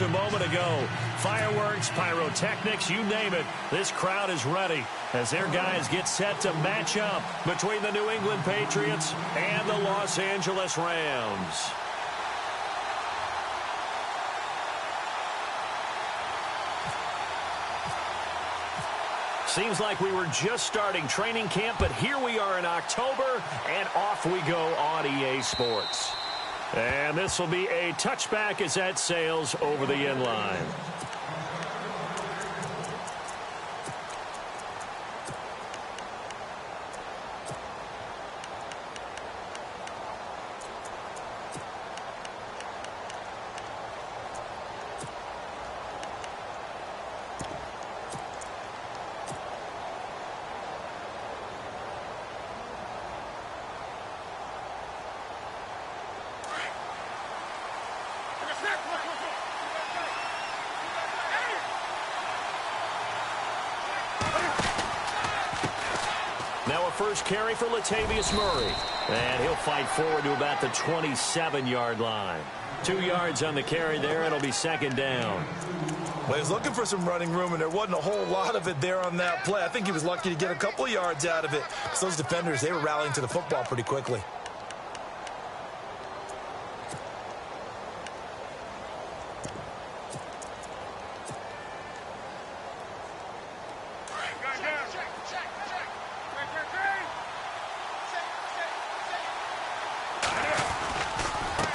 moments a moment ago. Fireworks, pyrotechnics, you name it. This crowd is ready as their guys get set to match up between the New England Patriots and the Los Angeles Rams. Seems like we were just starting training camp, but here we are in October, and off we go on EA Sports. And this will be a touchback as that sails over the end line. Now a first carry for Latavius Murray. And he'll fight forward to about the 27-yard line. 2 yards on the carry there. It'll be second down. Well, he was looking for some running room, and there wasn't a whole lot of it there on that play. I think he was lucky to get a couple of yards out of it. Because those defenders, they were rallying to the football pretty quickly.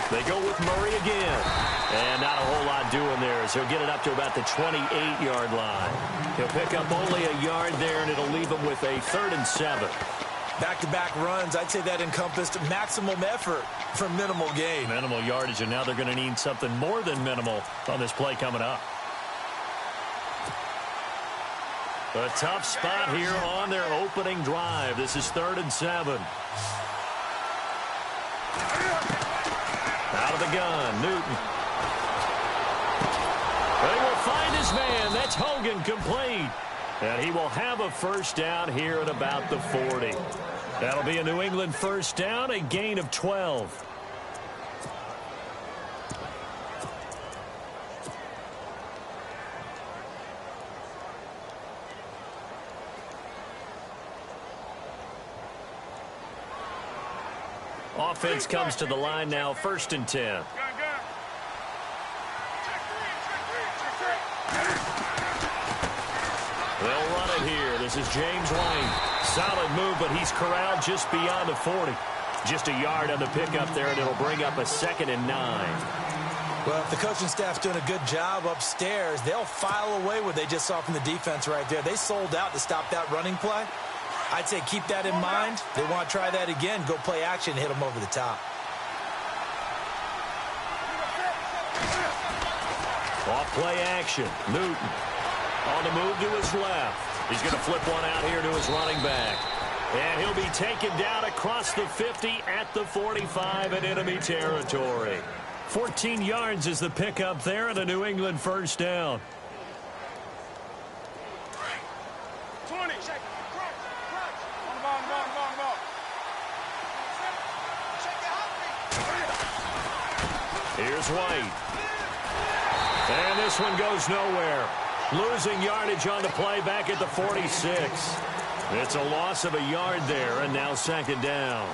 They go with Murray again. And not a whole lot doing there as he'll get it up to about the 28-yard line. He'll pick up only a yard there, and it'll leave him with a 3rd and 7. Back-to-back runs, I'd say that encompassed maximum effort for minimal gain. Minimal yardage, and now they're going to need something more than minimal on this play coming up. A tough spot here on their opening drive. This is 3rd and 7. Out of the gun, Newton. But he will find his man. That's Hogan, complete. And he will have a first down here at about the 40. That'll be a New England first down, a gain of 12. Offense comes to the line now, 1st and 10. They'll run it here. This is James White. Solid move, but he's corraled just beyond the 40. Just a yard on the pickup there, and it'll bring up a 2nd and 9. Well, if the coaching staff's doing a good job upstairs, they'll file away what they just saw from the defense right there. They sold out to stop that running play. I'd say keep that in mind. They want to try that again. Go play action and hit them over the top. Off play action. Newton on the move to his left. He's going to flip one out here to his running back. And he'll be taken down across the 50 at the 45 in enemy territory. 14 yards is the pickup there and a New England first down. 20. Here's White. And this one goes nowhere. Losing yardage on the play back at the 46. It's a loss of a yard there, and now 2nd down.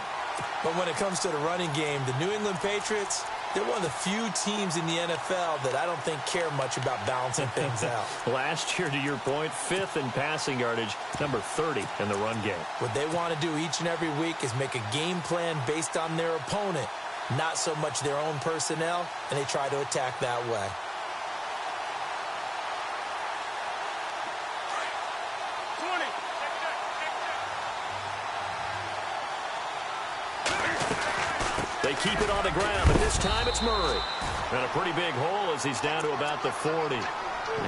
But when it comes to the running game, the New England Patriots, they're one of the few teams in the NFL that I don't think care much about balancing things out. Last year, to your point, 5th in passing yardage, number 30 in the run game. What they want to do each and every week is make a game plan based on their opponent, not so much their own personnel, and they try to attack that way. They keep it on the ground, but this time it's Murray. And a pretty big hole as he's down to about the 40.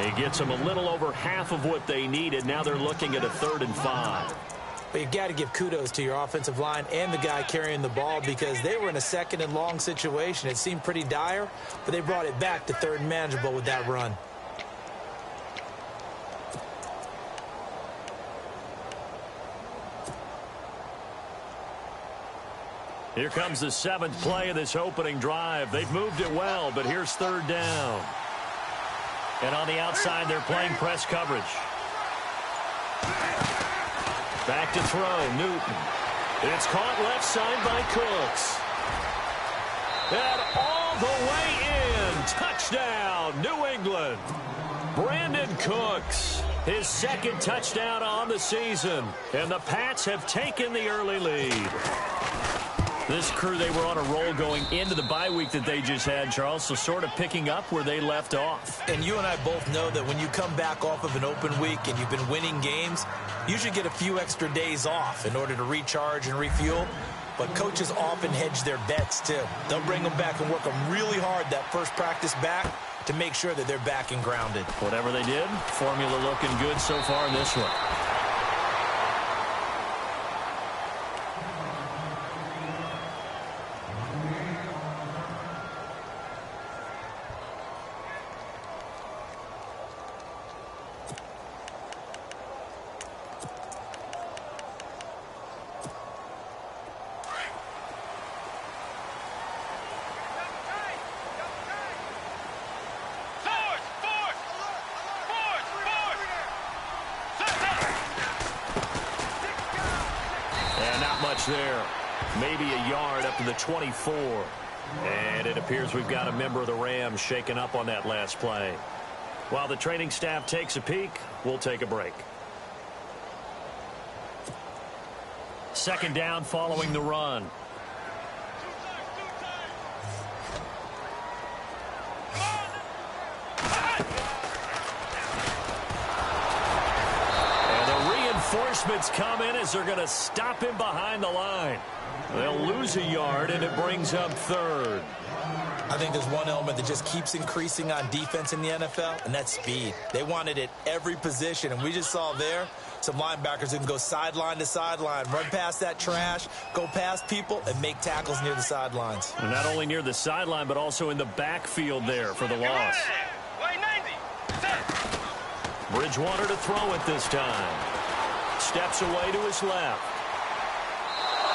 He gets them a little over half of what they needed. Now they're looking at a 3rd and 5. But you've got to give kudos to your offensive line and the guy carrying the ball because they were in a 2nd and long situation. It seemed pretty dire, but they brought it back to 3rd and manageable with that run. Here comes the 7th play of this opening drive. They've moved it well, but here's 3rd down. And on the outside, they're playing press coverage. Back to throw, Newton. It's caught left side by Cooks. And all the way in. Touchdown, New England. Brandon Cooks, his second touchdown on the season. And the Pats have taken the early lead. This crew, they were on a roll going into the bye week that they just had, Charles, so sort of picking up where they left off. And you and I both know that when you come back off of an open week and you've been winning games, you should get a few extra days off in order to recharge and refuel. But coaches often hedge their bets, too. They'll bring them back and work them really hard that first practice back to make sure that they're back and grounded. Whatever they did, formula looking good so far in this one. There, maybe a yard up to the 24. And it appears we've got a member of the Rams shaken up on that last play. While the training staff takes a peek, we'll take a break. Second down following the run. Reinforcements come in as they're going to stop him behind the line. They'll lose a yard, and it brings up third. I think there's one element that just keeps increasing on defense in the NFL, and that's speed. They want it at every position, and we just saw there some linebackers who can go sideline to sideline, run past that trash, go past people, and make tackles near the sidelines. And not only near the sideline, but also in the backfield there for the loss. Bridgewater to throw it this time. Steps away to his left.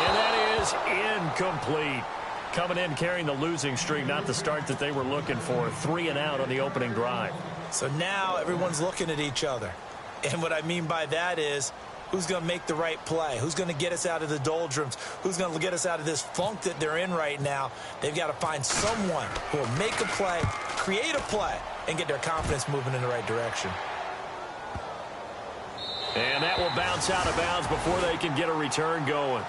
And that is incomplete. Coming in carrying the losing streak, not the start that they were looking for. 3 and out on the opening drive. So now everyone's looking at each other. And what I mean by that is, who's going to make the right play? Who's going to get us out of the doldrums? Who's going to get us out of this funk that they're in right now? They've got to find someone who will make a play, create a play, and get their confidence moving in the right direction. And that will bounce out of bounds before they can get a return going.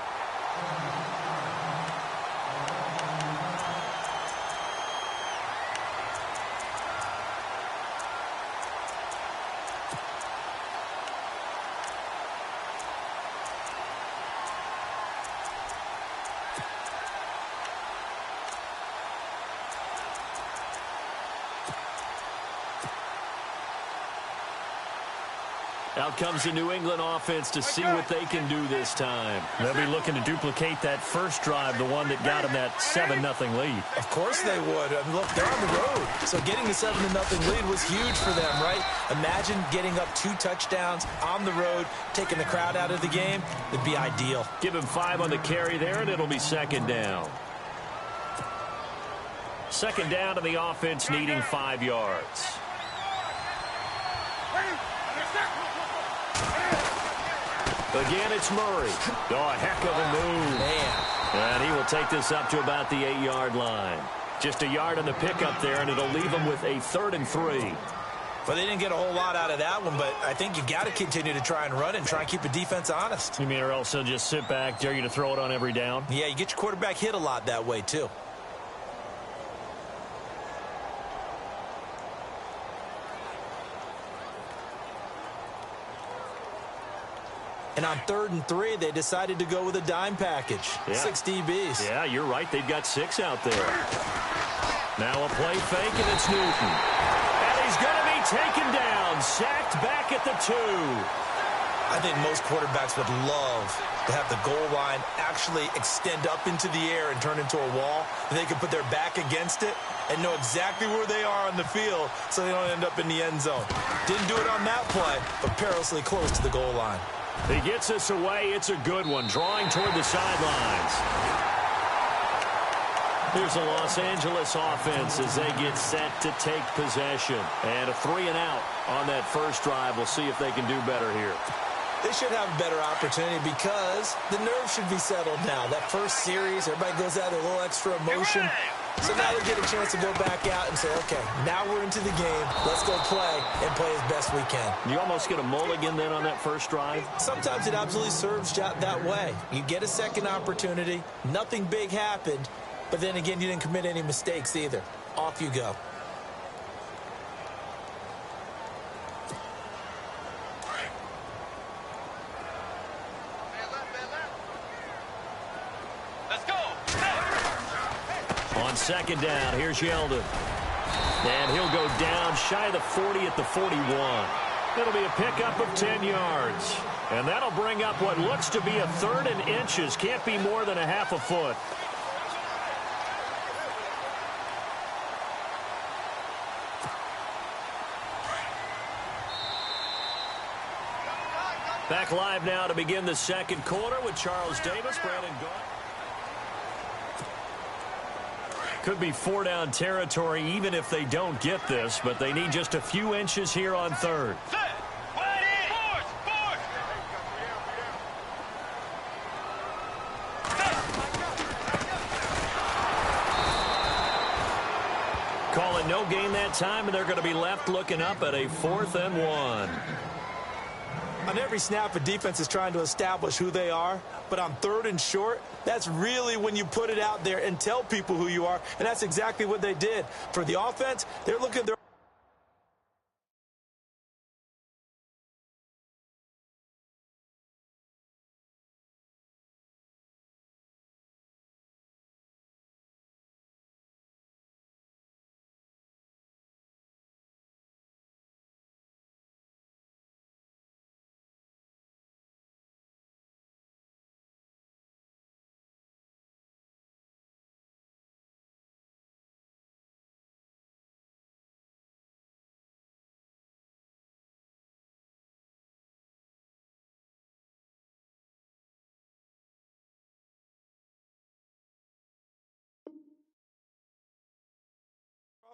Out comes the New England offense to see what they can do this time. They'll be looking to duplicate that first drive, the one that got them that 7-0 lead. Of course they would. I mean, look, they're on the road. So getting the 7-0 lead was huge for them, right? Imagine getting up 2 touchdowns on the road, taking the crowd out of the game. It'd be ideal. Give him 5 on the carry there, and it'll be second down. Second down to the offense needing 5 yards. Again, it's Murray. Oh, a heck of a move. Man. And he will take this up to about the 8-yard line. Just a yard on the pickup there, and it'll leave him with a 3rd and 3. Well, they didn't get a whole lot out of that one, but I think you've got to continue to try and run it and try and keep the defense honest. You mean or else he'll just sit back, dare you to throw it on every down? Yeah, you get your quarterback hit a lot that way, too. And on 3rd and 3, they decided to go with a dime package. Yeah. 6 DBs. Yeah, you're right. They've got 6 out there. Now a play fake, and it's Newton. And he's going to be taken down. Sacked back at the 2. I think most quarterbacks would love to have the goal line actually extend up into the air and turn into a wall. And they can put their back against it and know exactly where they are on the field so they don't end up in the end zone. Didn't do it on that play, but perilously close to the goal line. He gets us away. It's a good one. Drawing toward the sidelines. Here's the Los Angeles offense as they get set to take possession. And a 3-and-out on that first drive. We'll see if they can do better here. They should have a better opportunity because the nerves should be settled now. That first series, everybody goes out with a little extra emotion. So now they get a chance to go back out and say, okay, now we're into the game. Let's go play and play as best we can. You almost get a mulligan then on that first drive? Sometimes it absolutely serves that way. You get a second opportunity. Nothing big happened. But then again, you didn't commit any mistakes either. Off you go. On second down, here's Yeldon. And he'll go down shy of the 40 at the 41. It'll be a pickup of 10 yards. And that'll bring up what looks to be a 3rd and inches. Can't be more than a half a foot. Back live now to begin the second quarter with Charles Davis, Brandon Gaunt. Could be 4-down territory even if they don't get this, but they need just a few inches here on 3rd. Calling no gain that time, and they're going to be left looking up at a 4th and 1. On every snap, a defense is trying to establish who they are. But on 3rd and short, that's really when you put it out there and tell people who you are. And that's exactly what they did. For the offense, they're looking...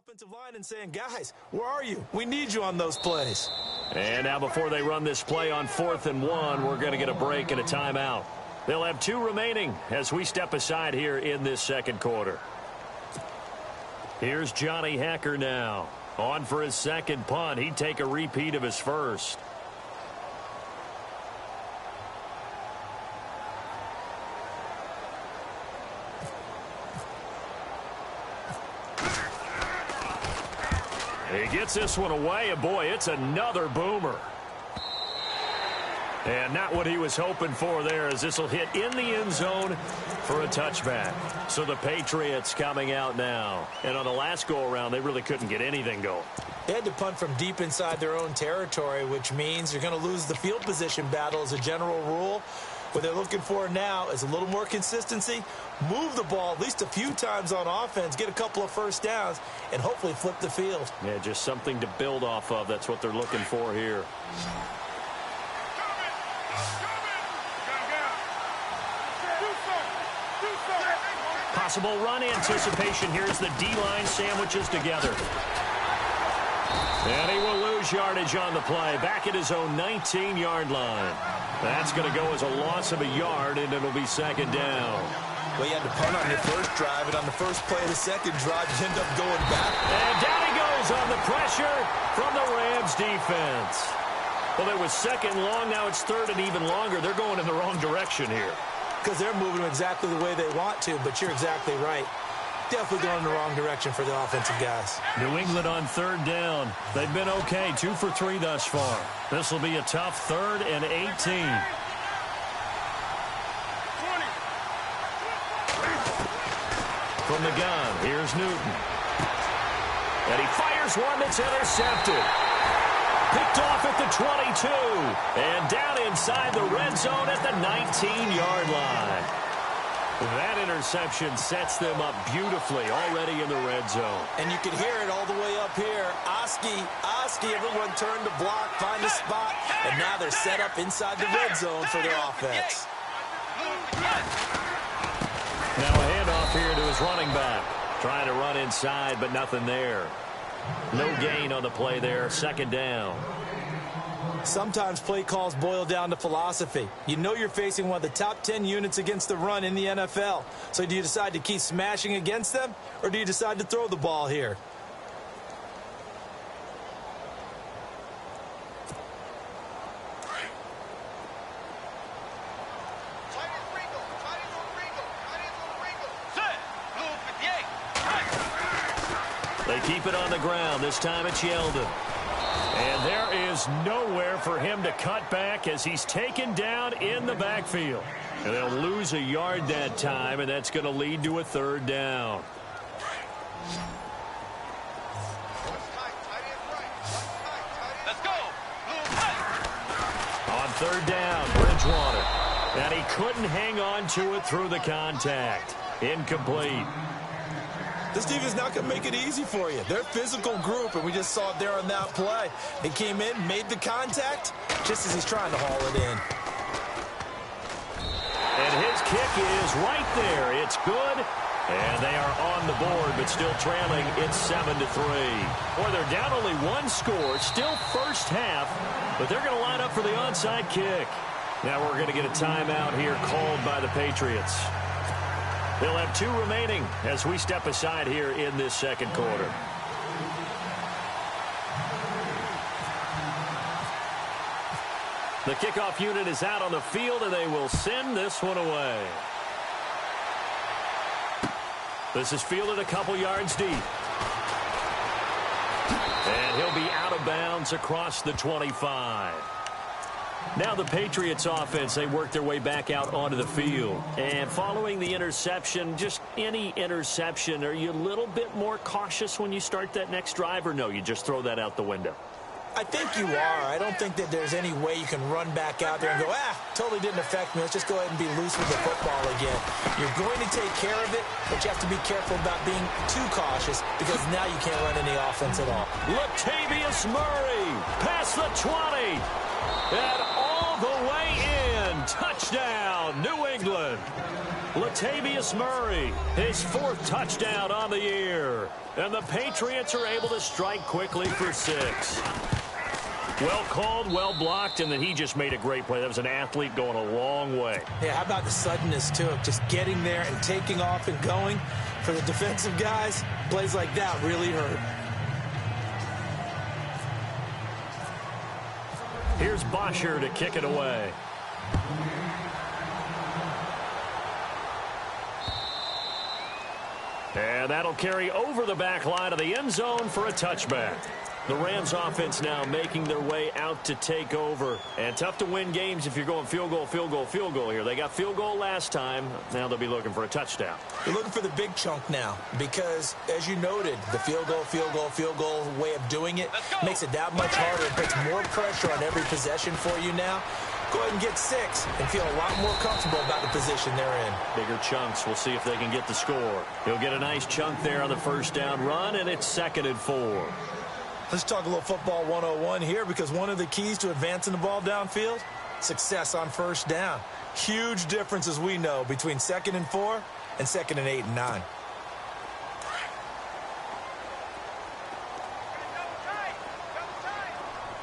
offensive line and saying, guys, where are you? We need you on those plays. And now before they run this play on 4th and 1, we're going to get a break and a timeout. They'll have 2 remaining as we step aside here in this second quarter. Here's Johnny Hacker now. On for his second punt. He'd take a repeat of his first. He gets this one away, and boy, it's another boomer. And not what he was hoping for there, as this will hit in the end zone for a touchback. So the Patriots coming out now. And on the last go-around, they really couldn't get anything going. They had to punt from deep inside their own territory, which means you're going to lose the field position battle as a general rule. What they're looking for now is a little more consistency, move the ball at least a few times on offense, get a couple of first downs, and hopefully flip the field. Yeah, just something to build off of. That's what they're looking for here. Possible run anticipation. Here's the D-line sandwiches together. And he will lose yardage on the play. Back at his own 19-yard line. That's going to go as a loss of a yard, and it'll be second down. Well, you had to punt on your first drive, and on the first play of the second drive, you end up going back. And down he goes on the pressure from the Rams defense. Well, it was second long. Now it's third and even longer. They're going in the wrong direction here. Because they're moving exactly the way they want to, but you're exactly right. Definitely going in the wrong direction for the offensive guys. New England on third down. They've been okay, 2 for 3 thus far. This will be a tough 3rd and 18. 20. From the gun, here's Newton. And he fires one that's intercepted. Picked off at the 22. And down inside the red zone at the 19-yard line. That interception sets them up beautifully already in the red zone. And you can hear it all the way up here. Oski, everyone turned to block, find a spot, and now they're set up inside the red zone for their offense. Now a handoff off here to his running back. Trying to run inside, but nothing there. No gain on the play there. Second down. Sometimes play calls boil down to philosophy. You know you're facing one of the top 10 units against the run in the NFL. So do you decide to keep smashing against them, or do you decide to throw the ball here? They keep it on the ground. This time it's Yeldon. And there is nowhere for him to cut back as he's taken down in the backfield. And they'll lose a yard that time, and that's going to lead to a third down. Let's go. On third down, Bridgewater. And he couldn't hang on to it through the contact. Incomplete. This defense is not going to make it easy for you. They're a physical group, and we just saw it there on that play. He came in, made the contact, just as he's trying to haul it in. And his kick is right there. It's good. And they are on the board, but still trailing. It's 7-3. Boy, they're down only one score. Still first half, but they're going to line up for the onside kick. Now we're going to get a timeout here called by the Patriots. They'll have 2 remaining as we step aside here in this second quarter. The kickoff unit is out on the field, and they will send this one away. This is fielded a couple yards deep. And he'll be out of bounds across the 25. Now the Patriots offense, they work their way back out onto the field. And following the interception, just any interception, are you a little bit more cautious when you start that next drive, or no, you just throw that out the window? I think you are. I don't think that there's any way you can run back out there and go, totally didn't affect me. Let's just go ahead and be loose with the football again. You're going to take care of it, but you have to be careful about being too cautious because now you can't run any offense at all. Latavius Murray past the 20. And all the way in. Touchdown, New England. Latavius Murray, his 4th touchdown on the year. And the Patriots are able to strike quickly for 6. Well called, well blocked, and then he just made a great play. That was an athlete going a long way. Yeah, how about the suddenness, too, of just getting there and taking off and going? For the defensive guys, plays like that really hurt. Here's Bosher to kick it away. And that'll carry over the back line of the end zone for a touchback. The Rams offense now making their way out to take over. And tough to win games if you're going field goal, field goal, field goal here. They got field goal last time. Now they'll be looking for a touchdown. They're looking for the big chunk now because, as you noted, the field goal way of doing it makes it that much harder. It puts more pressure on every possession for you now. Go ahead and get 6 and feel a lot more comfortable about the position they're in. Bigger chunks. We'll see if they can get the score. He'll get a nice chunk there on the first down run, and it's 2nd and 4. Let's talk a little football 101 here because one of the keys to advancing the ball downfield, success on first down. Huge difference, as we know, between 2nd and 4 and 2nd and 8 and 9.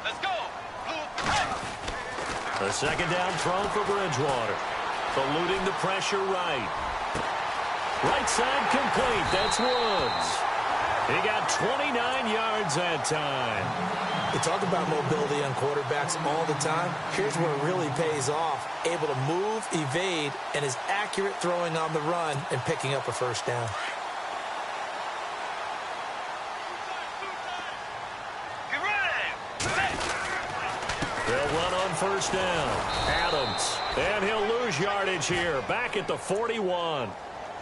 Let's go. The second down throw for Bridgewater. Eluding the pressure right. Right side complete. That's Woods. He got 29 yards that time. We talk about mobility on quarterbacks all the time. Here's where it really pays off. Able to move, evade, and is accurate throwing on the run and picking up a first down. They'll run on first down. Adams. And he'll lose yardage here. Back at the 41.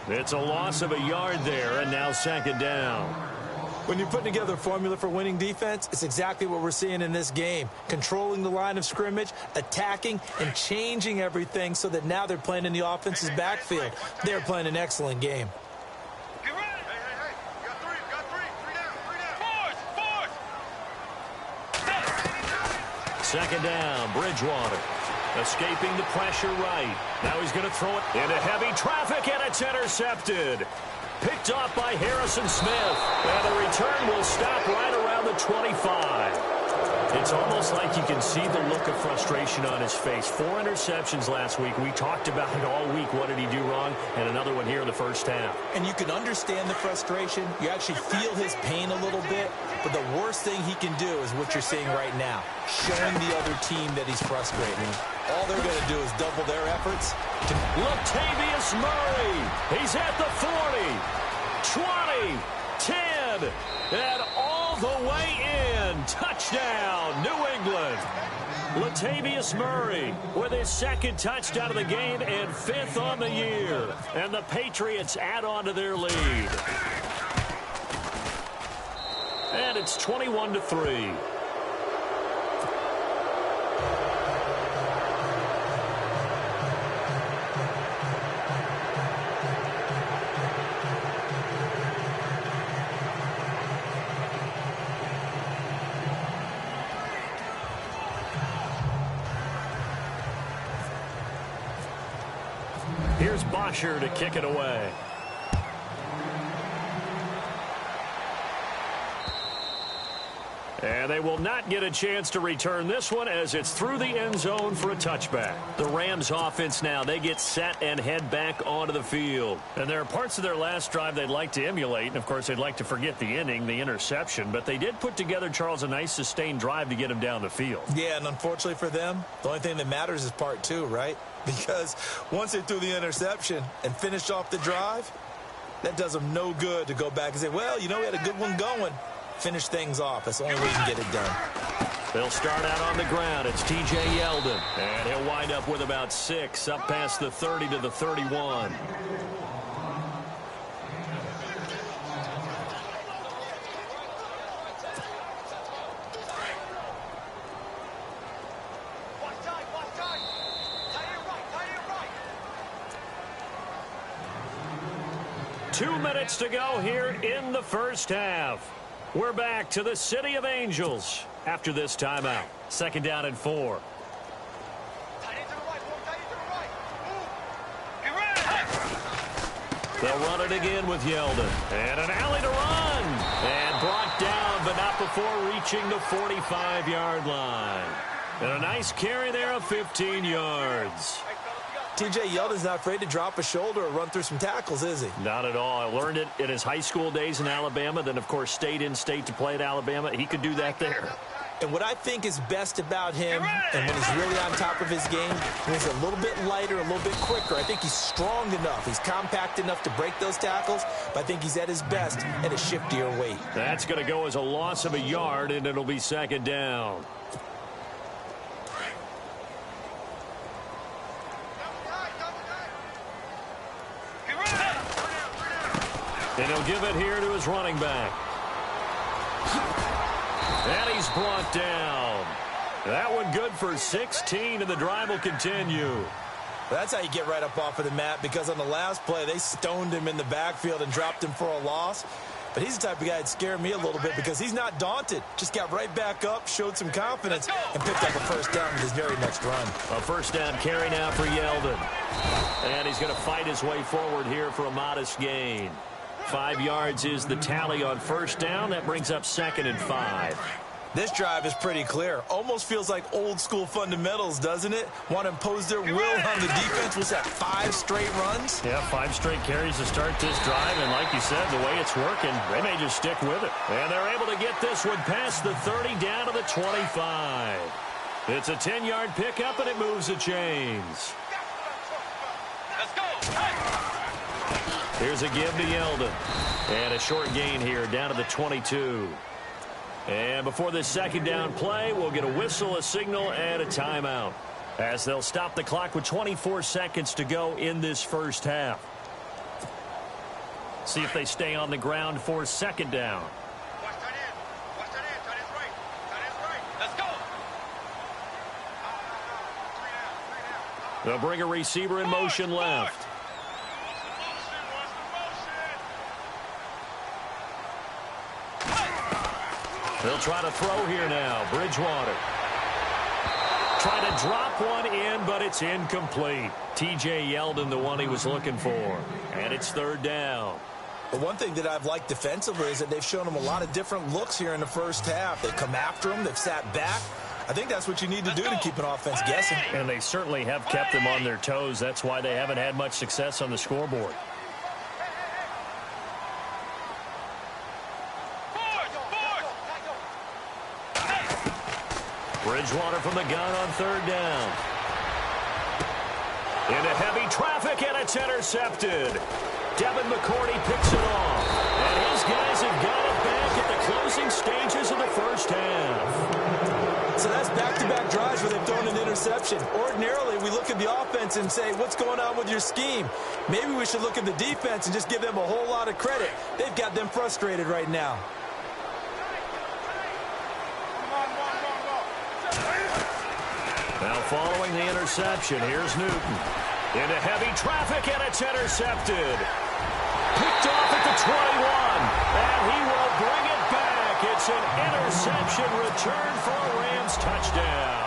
It's a loss of a yard there, and now 2nd down. When you're putting together a formula for winning defense, it's exactly what we're seeing in this game. Controlling the line of scrimmage, attacking, and changing everything so that now they're playing in the offense's backfield. They're playing an excellent game. Get ready. Hey. You got 3. Three down. Force. 2nd down, Bridgewater. Escaping the pressure right. Now he's going to throw it into heavy traffic, and it's intercepted. Picked off by Harrison Smith. And the return will stop right around the 25. It's almost like you can see the look of frustration on his face. 4 interceptions last week. We talked about it all week. What did he do wrong? And another one here in the first half. And you can understand the frustration. You actually feel his pain a little bit. But the worst thing he can do is what you're seeing right now, showing the other team that he's frustrated. All they're going to do is double their efforts. Latavius Murray. He's at the 40, 20, 10, and all the way in. Touchdown, New England. Latavius Murray with his 2nd touchdown of the game and 5th on the year. And the Patriots add on to their lead. And it's 21-3. Here's Bosher to kick it away. And they will not get a chance to return this one as it's through the end zone for a touchback. The Rams offense now, they get set and head back onto the field. And there are parts of their last drive they'd like to emulate. And, of course, they'd like to forget the inning, the interception. But they did put together, Charles, a nice sustained drive to get them down the field. Yeah, and unfortunately for them, the only thing that matters is part 2, right? Because once they threw the interception and finished off the drive, that does them no good to go back and say, well, you know, we had a good one going. Finish things off. That's the only way you can get it done. They'll start out on the ground. It's T.J. Yeldon. And he'll wind up with about 6 up past the 30 to the 31. Two minutes to go here in the first half. We're back to the City of Angels after this timeout. 2nd down and 4. They'll run it again with Yeldon. And an alley to run. And brought down, but not before reaching the 45-yard line. And a nice carry there of 15 yards. T.J. Yeldon's not afraid to drop a shoulder or run through some tackles, is he? Not at all. I learned it in his high school days in Alabama, then, of course, stayed in state to play at Alabama. He could do that there. And what I think is best about him, and when he's really on top of his game, when he's a little bit lighter, a little bit quicker, I think he's strong enough. He's compact enough to break those tackles, but I think he's at his best at a shiftier weight. That's going to go as a loss of a yard, and it'll be 2nd down. And he'll give it here to his running back. And he's brought down. That one good for 16, and the drive will continue. Well, that's how you get right up off of the mat, because on the last play, they stoned him in the backfield and dropped him for a loss. But he's the type of guy that scared me a little bit because he's not daunted. Just got right back up, showed some confidence, and picked up a first down with his very next run. A first down carry now for Yeldon. And he's going to fight his way forward here for a modest gain. 5 yards is the tally on first down. That brings up 2nd and 5. This drive is pretty clear. Almost feels like old school fundamentals, doesn't it? Want to impose their will on the defense. Was that 5 straight runs? Yeah, 5 straight carries to start this drive. And like you said, the way it's working, they may just stick with it. And they're able to get this one past the 30 down to the 25. It's a 10-yard pickup, and it moves the chains. Let's go. Here's a give to Yeldon. And a short gain here down to the 22. And before this 2nd down play, we'll get a whistle, a signal, and a timeout, as they'll stop the clock with 24 seconds to go in this first half. See if they stay on the ground for 2nd down. Watch that in. Watch that in. That is right. That is right. Let's go. 3 down. They'll bring a receiver in motion left. They'll try to throw here now. Bridgewater. Trying to drop one in, but it's incomplete. T.J. Yeldon, the one he was looking for. And it's third down. The one thing that I've liked defensively is that they've shown him a lot of different looks here in the first half. They've come after him. They've sat back. I think that's what you need to do to keep an offense guessing. And they certainly have kept them on their toes. That's why they haven't had much success on the scoreboard. Bridgewater from the gun on third down. Into heavy traffic, and it's intercepted. Devin McCourty picks it off. And his guys have got it back at the closing stages of the first half. So that's back-to-back drives where they've thrown an interception. Ordinarily, we look at the offense and say, what's going on with your scheme? Maybe we should look at the defense and just give them a whole lot of credit. They've got them frustrated right now. Now following the interception, here's Newton. Into heavy traffic, and it's intercepted. Picked off at the 21, and he will bring it back. It's an interception return for a Rams touchdown.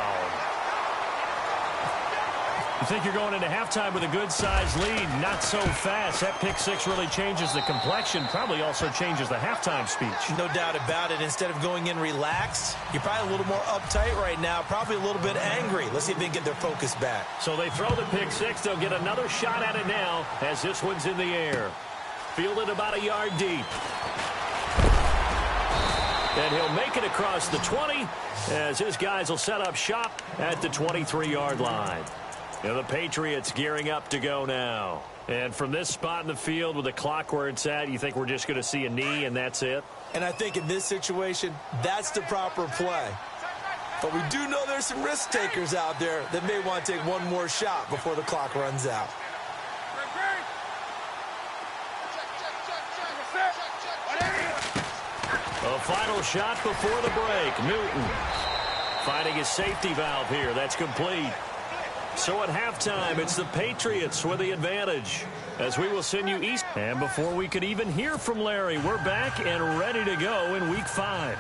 You think you're going into halftime with a good-sized lead, not so fast. That pick six really changes the complexion, probably also changes the halftime speech. No doubt about it. Instead of going in relaxed, you're probably a little more uptight right now, probably a little bit angry. Let's see if they can get their focus back. So they throw the pick six. They'll get another shot at it now as this one's in the air. Fielded about a yard deep. And he'll make it across the 20 as his guys will set up shop at the 23-yard line. And the Patriots gearing up to go now. And from this spot in the field with the clock where it's at, you think we're just going to see a knee and that's it? And I think in this situation, that's the proper play. But we do know there's some risk takers out there that may want to take one more shot before the clock runs out. A final shot before the break. Newton finding his safety valve here. That's complete. So at halftime, it's the Patriots with the advantage as we will send you east. And before we could even hear from Larry, we're back and ready to go in Week 5.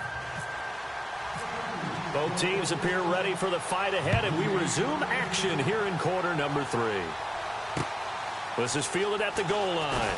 Both teams appear ready for the fight ahead, and we resume action here in quarter number 3. This is fielded at the goal line.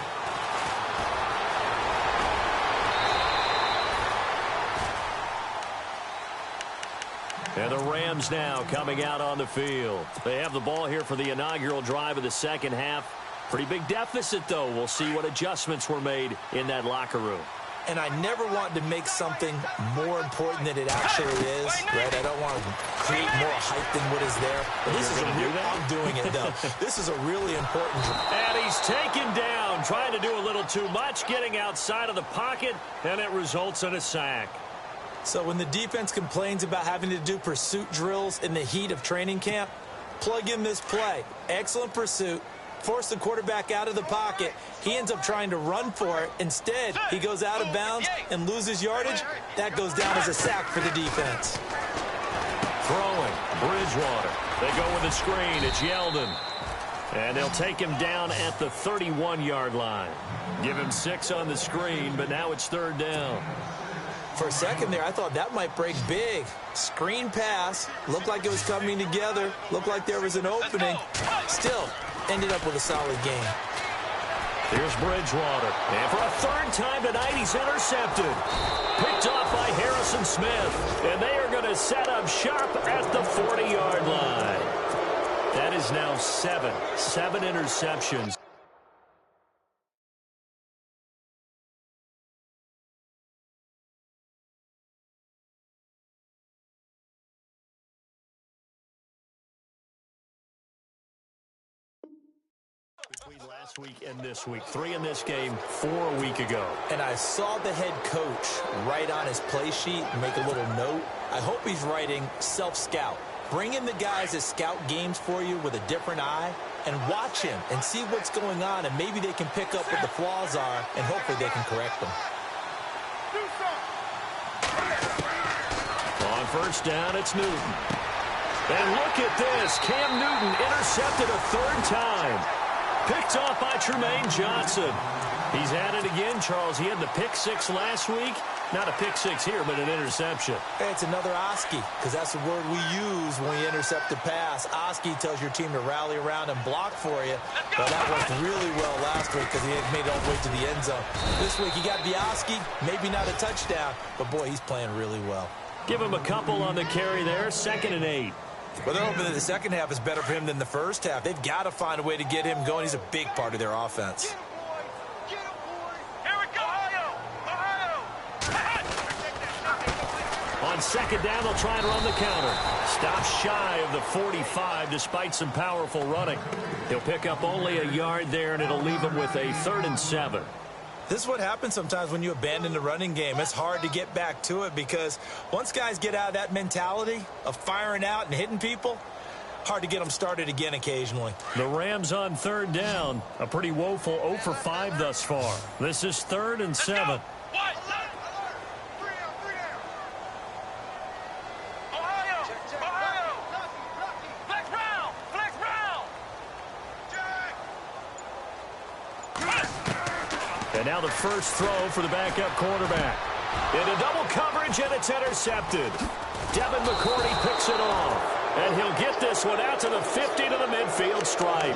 And the Rams now coming out on the field. They have the ball here for the inaugural drive of the second half. Pretty big deficit, though. We'll see what adjustments were made in that locker room. And I never want to make something more important than it actually is, right? I don't want to create more hype than what is there. But this is I'm doing it, though. This is a really important drive. And he's taken down, trying to do a little too much, getting outside of the pocket, and it results in a sack. So when the defense complains about having to do pursuit drills in the heat of training camp, plug in this play. Excellent pursuit. Force the quarterback out of the pocket. He ends up trying to run for it. Instead, he goes out of bounds and loses yardage. That goes down as a sack for the defense. Throwing, Bridgewater. They go with the screen. It's Yeldon. And they'll take him down at the 31-yard line. Give him 6 on the screen, but now it's third down. For a second there, I thought that might break big. Screen pass. Looked like it was coming together. Looked like there was an opening. Still, ended up with a solid game. Here's Bridgewater. And for a third time tonight, he's intercepted. Picked off by Harrison Smith. And they are going to set up shop at the 40-yard line. That is now 7 interceptions. Between last week and this week. 3 in this game, 4 a week ago. And I saw the head coach write on his play sheet, make a little note. I hope he's writing self-scout. Bring in the guys that scout games for you with a different eye and watch him and see what's going on, and maybe they can pick up what the flaws are, and hopefully they can correct them. On first down, it's Newton. And look at this. Cam Newton intercepted a third time. Picked off by Tremaine Johnson. He's at it again, Charles. He had the pick six last week. Not a pick six here, but an interception. Hey, it's another Oski, because that's the word we use when we intercept a pass. Oski tells your team to rally around and block for you. Well, that worked really well last week because he had made it all the way to the end zone. This week, he got the Oski, maybe not a touchdown, but, boy, he's playing really well. Give him a couple on the carry there, 2nd and 8. Well, they're hoping that the second half is better for him than the first half. They've got to find a way to get him going. He's a big part of their offense. On 2nd down, they'll try and run the counter. Stops shy of the 45 despite some powerful running. He'll pick up only a yard there, and it'll leave him with a 3rd and 7. This is what happens sometimes when you abandon the running game. It's hard to get back to it because once guys get out of that mentality of firing out and hitting people, hard to get them started again occasionally. The Rams on 3rd down. A pretty woeful 0 for 5 thus far. This is 3rd and 7. And now the first throw for the backup quarterback. Into double coverage, and it's intercepted. Devin McCourty picks it off. And he'll get this one out to the 50 to the midfield stripe.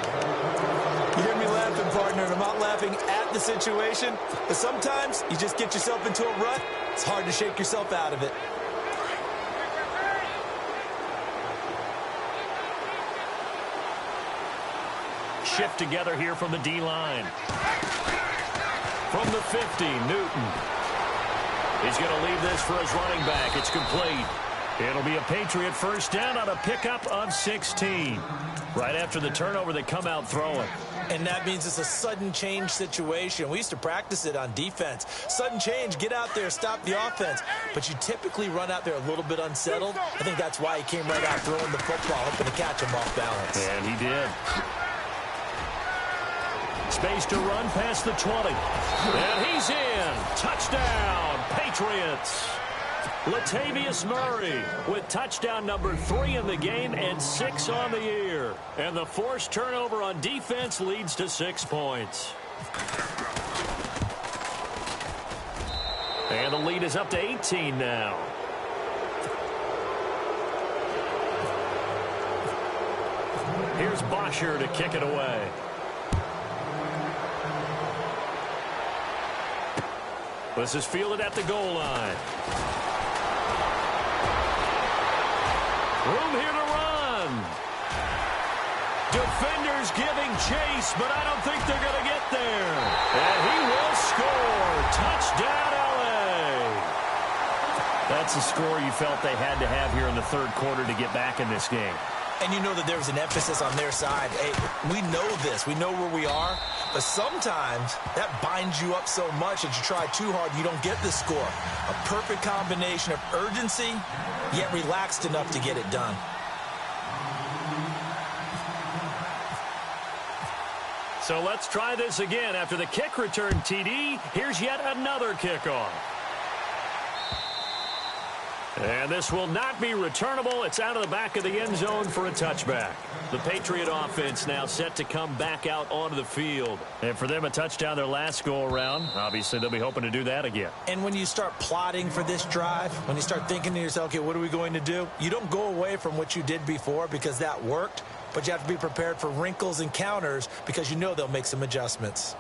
You hear me laughing, partner, and I'm not laughing at the situation. But sometimes you just get yourself into a rut. It's hard to shake yourself out of it. Shift together here from the D-line. From the 50, Newton. He's going to leave this for his running back. It's complete. It'll be a Patriot first down on a pickup of 16. Right after the turnover, they come out throwing. And that means it's a sudden change situation. We used to practice it on defense. Sudden change, get out there, stop the offense. But you typically run out there a little bit unsettled. I think that's why he came right out throwing the football, hoping to catch him off balance. And he did. Space to run past the 20. And he's in. Touchdown, Patriots. Latavius Murray with touchdown number 3 in the game and 6 on the year. And the forced turnover on defense leads to 6 points. And the lead is up to 18 now. Here's Bosher to kick it away. This is fielded at the goal line. Room here to run. Defenders giving chase, but I don't think they're going to get there. And he will score. Touchdown, L.A. That's a score you felt they had to have here in the 3rd quarter to get back in this game. And you know that there was an emphasis on their side. Hey, we know this. We know where we are. But sometimes that binds you up so much that you try too hard, you don't get the score. A perfect combination of urgency, yet relaxed enough to get it done. So let's try this again. After the kick return TD, here's yet another kickoff. And this will not be returnable. It's out of the back of the end zone for a touchback. The Patriot offense now set to come back out onto the field. And for them, a touchdown their last go-around. Obviously, they'll be hoping to do that again. And when you start plotting for this drive, when you start thinking to yourself, okay, what are we going to do? You don't go away from what you did before because that worked, but you have to be prepared for wrinkles and counters because you know they'll make some adjustments.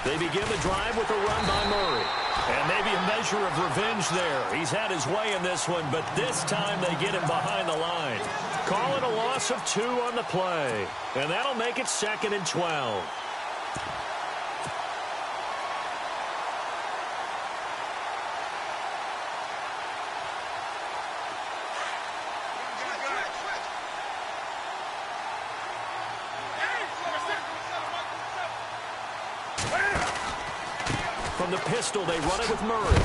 They begin the drive with a run by Murray. And maybe a measure of revenge there. He's had his way in this one, but this time they get him behind the line. Call it a loss of 2 on the play. And that'll make it 2nd and 12. From the pistol, they run it with Murray.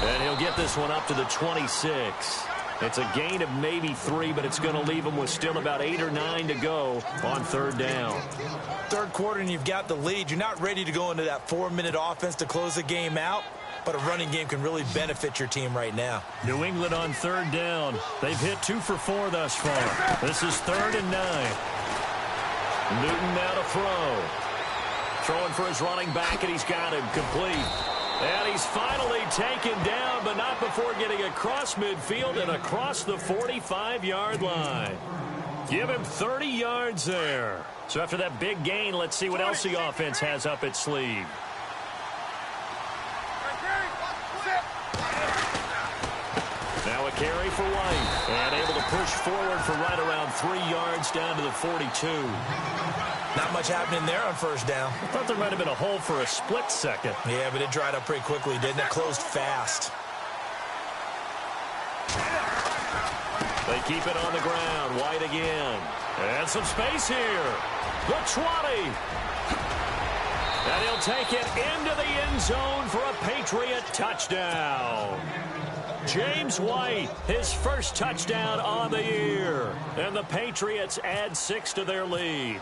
And he'll get this one up to the 26. It's a gain of maybe 3, but it's going to leave them with still about 8 or 9 to go on third down. Third quarter and you've got the lead. You're not ready to go into that 4-minute offense to close the game out, but a running game can really benefit your team right now. New England on third down. They've hit 2 for 4 thus far. This is 3rd and 9. Newton now to throw. Throwing for his running back, and he's got him complete. And he's finally taken down, but not before getting across midfield and across the 45-yard line. Give him 30 yards there. So after that big gain, let's see what else the offense has up its sleeve. Now a carry for White, and able to push forward for right around 3 yards down to the 42. Not much happening there on first down. I thought there might have been a hole for a split second. Yeah, but it dried up pretty quickly, didn't it? Closed fast. They keep it on the ground. White again. And some space here. The 20. And he'll take it into the end zone for a Patriot touchdown. James White, his first touchdown on the year. And the Patriots add 6 to their lead.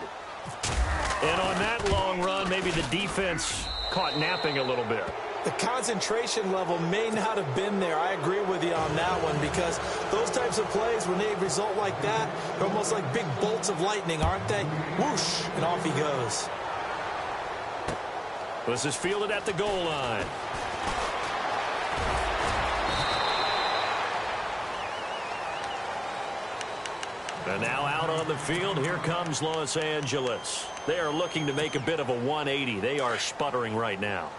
And on that long run, maybe the defense caught napping a little bit. The concentration level may not have been there. I agree with you on that one, because those types of plays, when they result like that, they're almost like big bolts of lightning, aren't they? Whoosh, and off he goes. This is fielded at the goal line. And now out on the field, here comes Los Angeles. They are looking to make a bit of a 180. They are sputtering right now.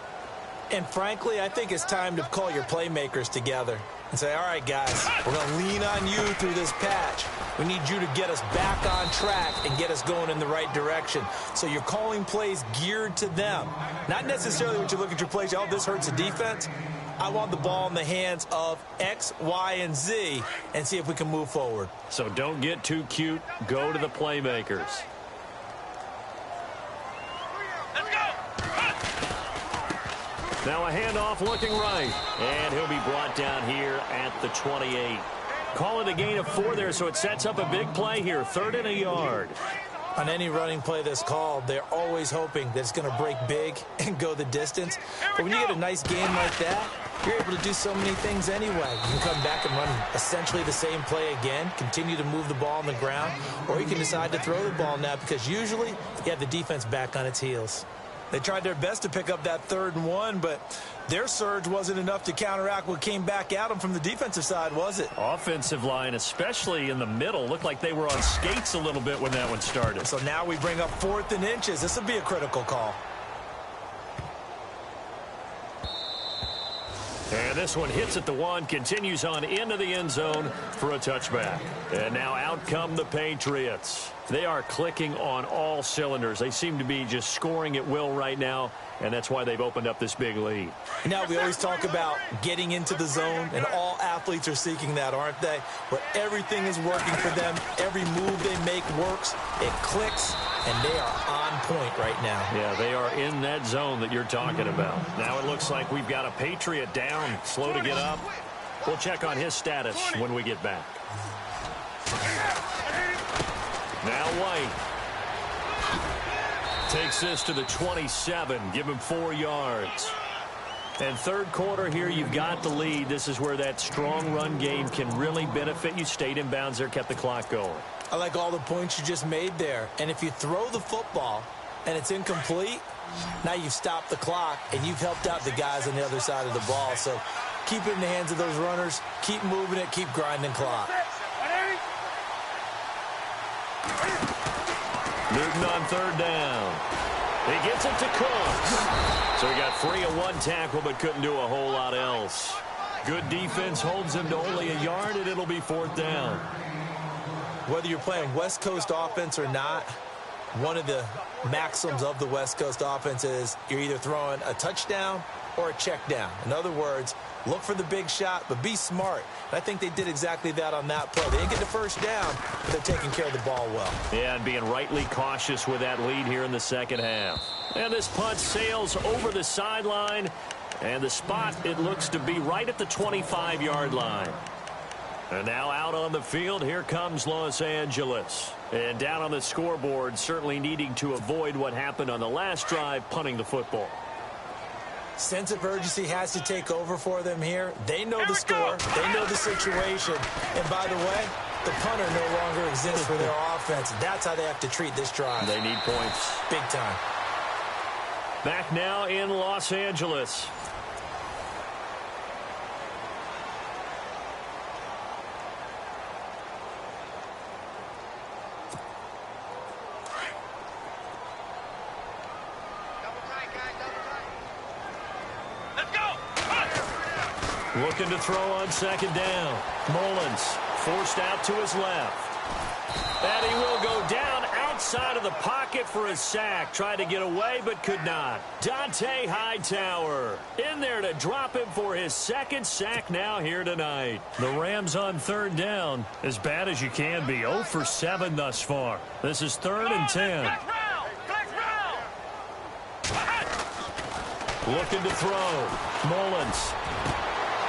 And frankly, I think it's time to call your playmakers together and say, all right, guys, we're going to lean on you through this patch. We need you to get us back on track and get us going in the right direction. So you're calling plays geared to them. Not necessarily what you look at your plays, oh, this hurts the defense. I want the ball in the hands of X, Y, and Z and see if we can move forward. So don't get too cute. Go to the playmakers. Now a handoff looking right. And he'll be brought down here at the 28. Call it a gain of 4 there, so it sets up a big play here. 3rd and a yard. On any running play that's called, they're always hoping that it's going to break big and go the distance. But when you get a nice game like that, you're able to do so many things anyway. You can come back and run essentially the same play again, continue to move the ball on the ground, or you can decide to throw the ball now, because usually you have the defense back on its heels. They tried their best to pick up that 3rd and 1, but their surge wasn't enough to counteract what came back at them from the defensive side, was it? Offensive line, especially in the middle, looked like they were on skates a little bit when that one started. So now we bring up 4th and inches. This will be a critical call. And this one hits at the 1, continues on into the end zone for a touchback. And now out come the Patriots. They are clicking on all cylinders. They seem to be just scoring at will right now, and that's why they've opened up this big lead. Now, we always talk about getting into the zone, and all athletes are seeking that, aren't they? Where everything is working for them, every move they make works, it clicks, and they are on point right now. Yeah, they are in that zone that you're talking about. Now it looks like we've got a Patriot down, slow to get up. We'll check on his status when we get back. Now White takes this to the 27. Give him 4 yards. And third quarter here, you've got the lead. This is where that strong run game can really benefit you. Stayed in bounds there, kept the clock going. I like all the points you just made there. And if you throw the football and it's incomplete, now you've stopped the clock and you've helped out the guys on the other side of the ball. So keep it in the hands of those runners. Keep moving it. Keep grinding clock. Newton on 3rd down. He gets it to Cooks. So he got free of 1 tackle but couldn't do a whole lot else. Good defense holds him to only a yard, and it'll be 4th down. Whether you're playing West Coast offense or not, one of the maxims of the West Coast offense is you're either throwing a touchdown or a check down. In other words, look for the big shot, but be smart. And I think they did exactly that on that play. They didn't get the first down, but they're taking care of the ball well. Yeah, and being rightly cautious with that lead here in the second half. And this punt sails over the sideline, and the spot, it looks to be right at the 25-yard line. And now out on the field, here comes Los Angeles. And down on the scoreboard, certainly needing to avoid what happened on the last drive, punting the football. Sense of urgency has to take over for them here. They know the score. They know the situation. And by the way, the punter no longer exists for their offense. That's how they have to treat this drive. They need points. Big time. Back now in Los Angeles. Looking to throw on second down. Mullins forced out to his left. And he will go down outside of the pocket for a sack. Tried to get away but could not. Dante Hightower in there to drop him for his second sack now here tonight. The Rams on third down. As bad as you can be. 0 for 7 thus far. This is 3rd and 10. Looking to throw. Mullins.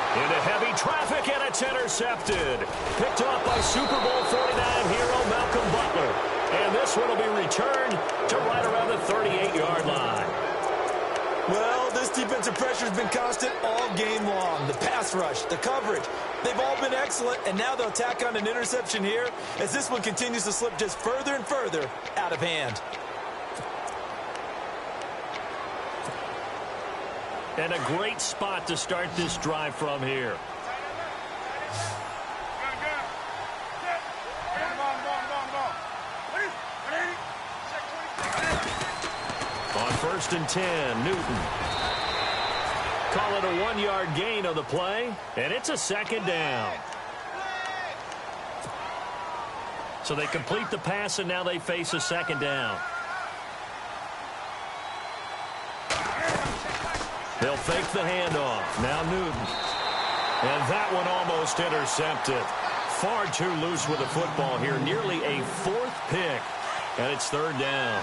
Into heavy traffic, and it's intercepted. Picked off by Super Bowl 49 hero Malcolm Butler. And this one will be returned to right around the 38-yard line. Well, this defensive pressure has been constant all game long. The pass rush, the coverage, they've all been excellent, and now they'll tack on an interception here as this one continues to slip just further and further out of hand. And a great spot to start this drive from here. On 1st and 10, Newton. Call it a 1-yard gain on the play, and it's a second down. So they complete the pass, and now they face a second down. They'll fake the handoff. Now Newton. And that one almost intercepted. Far too loose with the football here. Nearly a 4th pick. And it's 3rd down.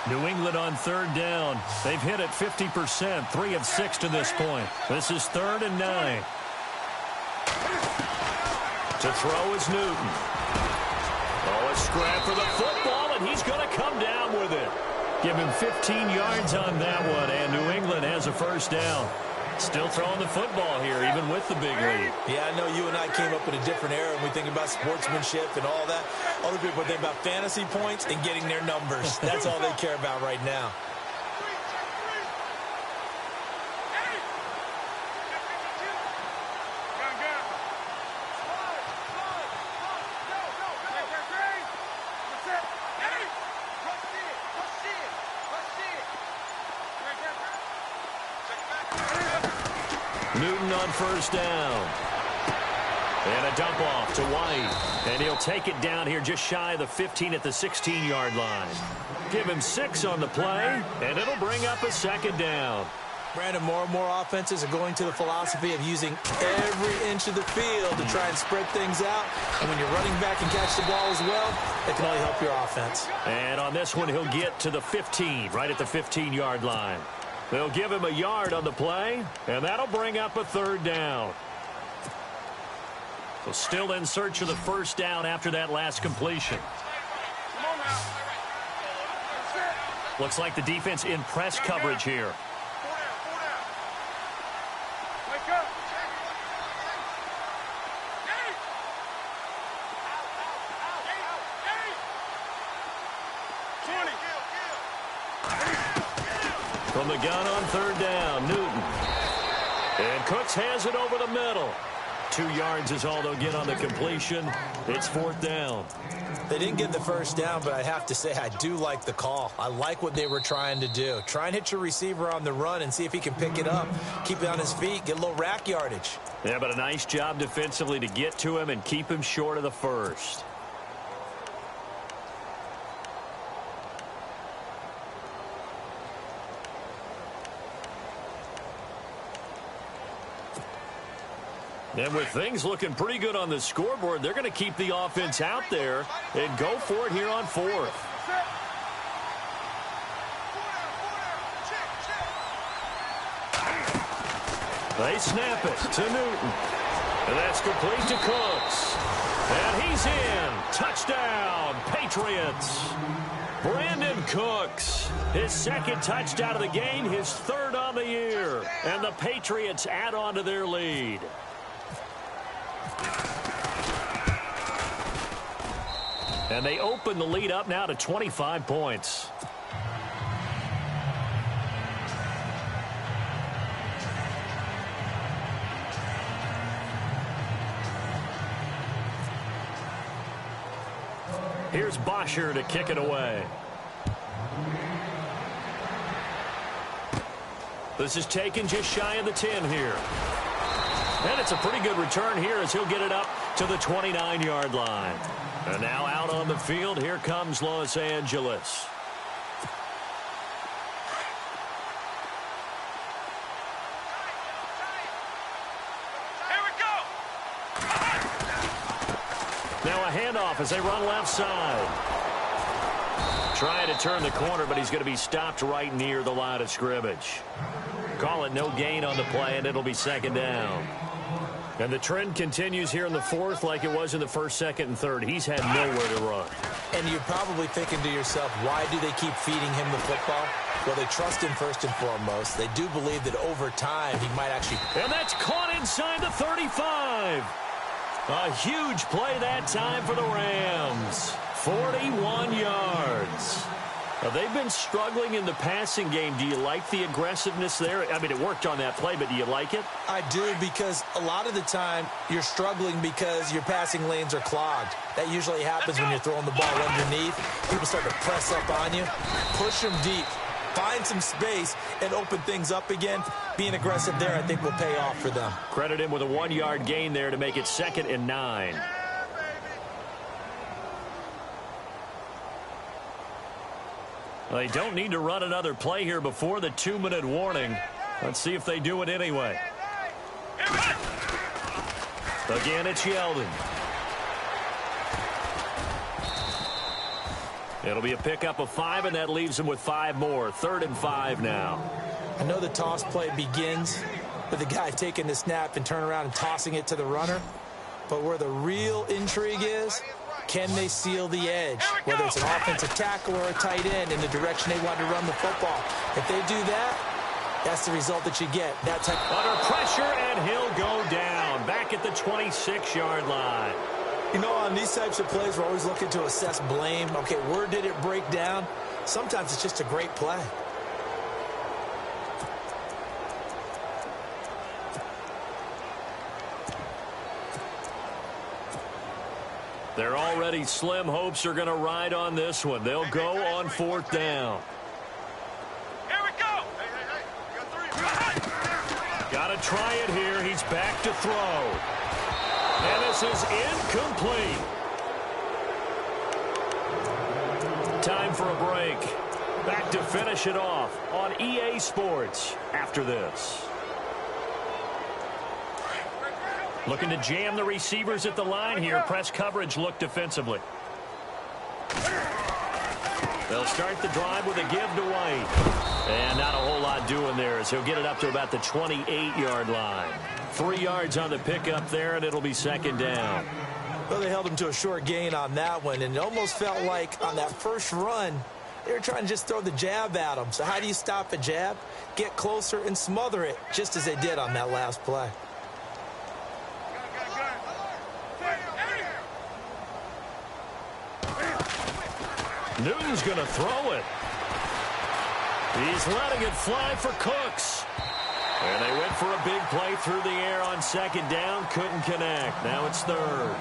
New England on 3rd down. They've hit it 50%. 3 of 6 to this point. This is 3rd and 9. To throw is Newton. Oh, a scrap for the football, and he's going to come down with it. Give him 15 yards on that one, and New England has a 1st down. Still throwing the football here, even with the big lead. Yeah, I know you and I came up in a different era when we think about sportsmanship and all that. Other people think about fantasy points and getting their numbers. That's all they care about right now. Newton on 1st down. And a dump off to White. And he'll take it down here just shy of the 15 at the 16-yard line. Give him 6 on the play, and it'll bring up a 2nd down. Brandon, more and more offenses are going to the philosophy of using every inch of the field to try and spread things out. And when you're running back and catch the ball as well, it can only help your offense. And on this one, he'll get to the 15, right at the 15-yard line. They'll give him a yard on the play, and that'll bring up a 3rd down. So still in search of the 1st down after that last completion. Looks like the defense in press coverage here. From the gun on 3rd down, Newton. And Cooks has it over the middle. 2 yards is all they'll get on the completion. It's 4th down. They didn't get the 1st down, but I have to say I do like the call. I like what they were trying to do. Try and hit your receiver on the run and see if he can pick it up. Keep it on his feet, get a little rack yardage. Yeah, but a nice job defensively to get to him and keep him short of the 1st. And with things looking pretty good on the scoreboard, they're going to keep the offense out there and go for it here on 4th. They snap it to Newton. And that's complete to Cooks. And he's in. Touchdown, Patriots. Brandon Cooks, his second touchdown of the game, his third on the year. And the Patriots add on to their lead. And they open the lead up now to 25 points. Here's Bosher to kick it away. This is taken just shy of the 10 here. And it's a pretty good return here as he'll get it up to the 29-yard line. And now out on the field, here comes Los Angeles. Now a handoff as they run left side. Trying to turn the corner, but he's going to be stopped right near the line of scrimmage. Call it no gain on the play, and it'll be second down. And the trend continues here in the fourth like it was in the first, second, and third. He's had nowhere to run. And you're probably thinking to yourself, why do they keep feeding him the football? Well, they trust him first and foremost. They do believe that over time he might actually... And that's caught inside the 35. A huge play that time for the Rams. 41 yards. Now, they've been struggling in the passing game. Do you like the aggressiveness there? I mean, it worked on that play, but do you like it? I do, because a lot of the time you're struggling because your passing lanes are clogged. That usually happens when you're throwing the ball underneath. People start to press up on you. Push them deep. Find some space and open things up again. Being aggressive there, I think, will pay off for them. Credit him with a 1-yard gain there to make it 2nd and 9. Well, they don't need to run another play here before the 2-minute warning. Let's see if they do it anyway. Again, it's Yeldon. It'll be a pickup of 5, and that leaves them with 5 more. 3rd and 5 now. I know the toss play begins with the guy taking the snap and turn around and tossing it to the runner. But where the real intrigue is, can they seal the edge? Whether it's an offensive tackle or a tight end in the direction they want to run the football. If they do that, that's the result that you get. That type under pressure, and he'll go down. Back at the 26-yard line. You know, on these types of plays, we're always looking to assess blame. Okay, where did it break down? Sometimes it's just a great play. They're already slim hopes are going to ride on this one. They'll go on 4th down. Here we go. Hey. Got to try it here. He's back to throw. And this is incomplete. Time for a break. Back to finish it off on EA Sports after this. Looking to jam the receivers at the line here. Press coverage look defensively. They'll start the drive with a give to White. And not a whole lot doing there as he'll get it up to about the 28-yard line. 3 yards on the pickup there, and it'll be 2nd down. Well, they held him to a short gain on that one, and it almost felt like on that first run, they were trying to just throw the jab at him. So how do you stop a jab? Get closer and smother it, just as they did on that last play. Newton's going to throw it. He's letting it fly for Cooks. And they went for a big play through the air on 2nd down. Couldn't connect. Now it's 3rd.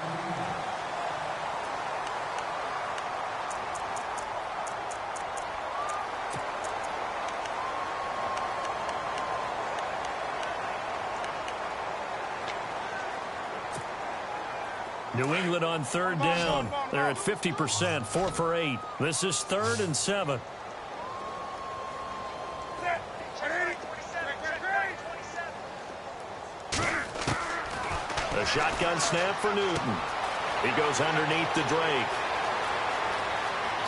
New England on 3rd down. They're at 50%, 4 for 8. This is 3rd and 7. A shotgun snap for Newton. He goes underneath to Drake.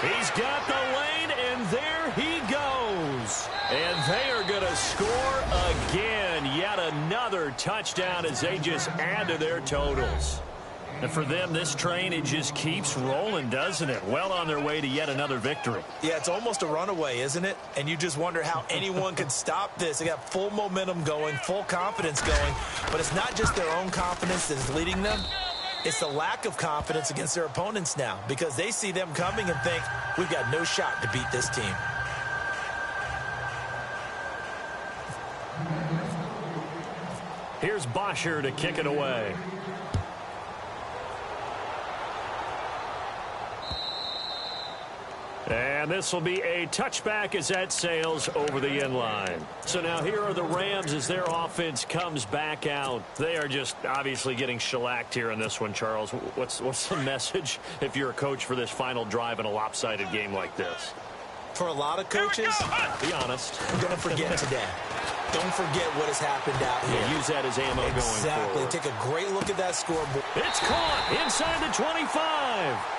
He's got the lane, and there he goes. And they are going to score again. Yet another touchdown as they just add to their totals. And for them, this train, it just keeps rolling, doesn't it? Well on their way to yet another victory. Yeah, it's almost a runaway, isn't it? And you just wonder how anyone could stop this. They got full momentum going, full confidence going. But it's not just their own confidence that is leading them. It's the lack of confidence against their opponents now because they see them coming and think, we've got no shot to beat this team. Here's Bosher to kick it away. And this will be a touchback as that sails over the end line. So now here are the Rams as their offense comes back out. They are just obviously getting shellacked here in this one, Charles. What's the message if you're a coach for this final drive in a lopsided game like this? For a lot of coaches, be honest, I'm going to forget today. Don't forget what has happened out here. Yeah, use that as ammo going forward. Exactly. Take a great look at that scoreboard. It's caught inside the 25.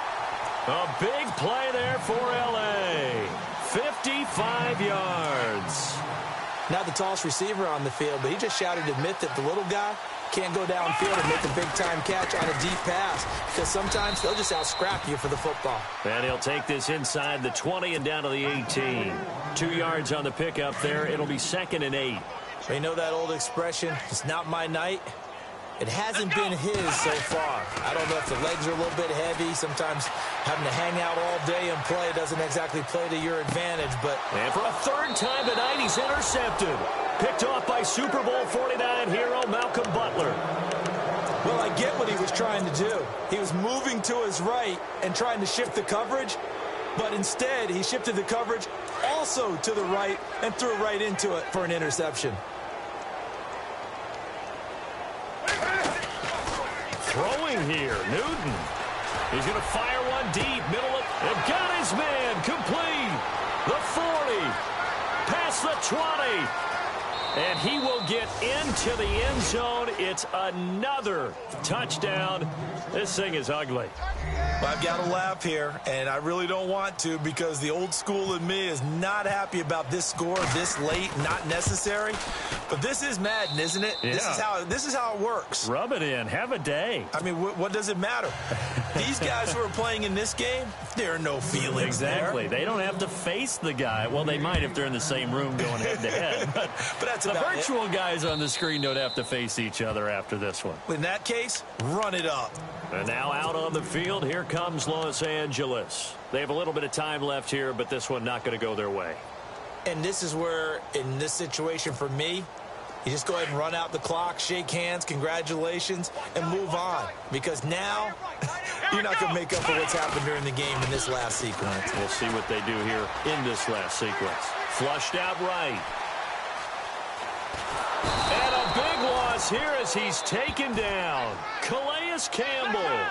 A big play there for L.A. 55 yards. Not the tallest receiver on the field, but he just shouted to admit that the little guy can't go downfield and make a big-time catch on a deep pass because sometimes they'll just out-scrap you for the football. And he'll take this inside the 20 and down to the 18. 2 yards on the pickup there. It'll be 2nd and 8. You know that old expression, it's not my night? It hasn't been his so far. I don't know if the legs are a little bit heavy. Sometimes having to hang out all day and play doesn't exactly play to your advantage. But and for a third time tonight, he's intercepted. Picked off by Super Bowl 49 hero Malcolm Butler. Well, I get what he was trying to do. He was moving to his right and trying to shift the coverage. But instead, he shifted the coverage also to the right and threw right into it for an interception. Throwing here, Newton. He's going to fire one deep, middle of, and got his man, complete. The 40, past the 20, and he will get into the end zone. It's another touchdown. This thing is ugly. I've got to laugh here, and I really don't want to because the old school in me is not happy about this score this late, not necessary. But this is Madden, isn't it? Yeah. This is how it works. Rub it in. Have a day. I mean, what does it matter? These guys who are playing in this game, there are no feelings exactly. there. They don't have to face the guy. Well, they might if they're in the same room going head-to-head. But that's the about virtual guys on the screen don't have to face each other after this one. In that case, run it up. And now out on the field, here comes Los Angeles. They have a little bit of time left here, but this one not going to go their way. And this is where, in this situation for me, you just go ahead and run out the clock, shake hands, congratulations, and move on. Because now, you're not going to make up for what's happened during the game in this last sequence. We'll see what they do here in this last sequence. Flushed out right. And a big loss here as he's taken down. Calais Campbell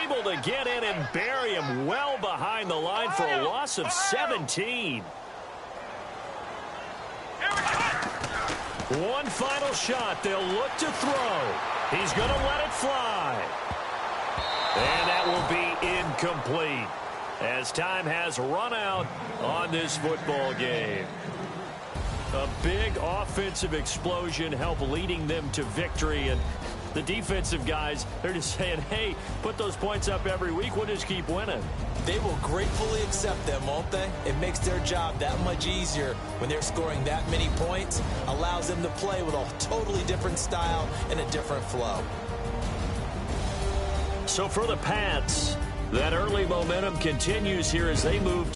able to get in and bury him well behind the line for a loss of 17. One final shot. They'll look to throw. He's going to let it fly. And that will be incomplete as time has run out on this football game. A big offensive explosion helped leading them to victory. And the defensive guys, they're just saying, hey, put those points up every week. We'll just keep winning. They will gratefully accept them, won't they? It makes their job that much easier when they're scoring that many points. Allows them to play with a totally different style and a different flow. So for the Pats, that early momentum continues here as they move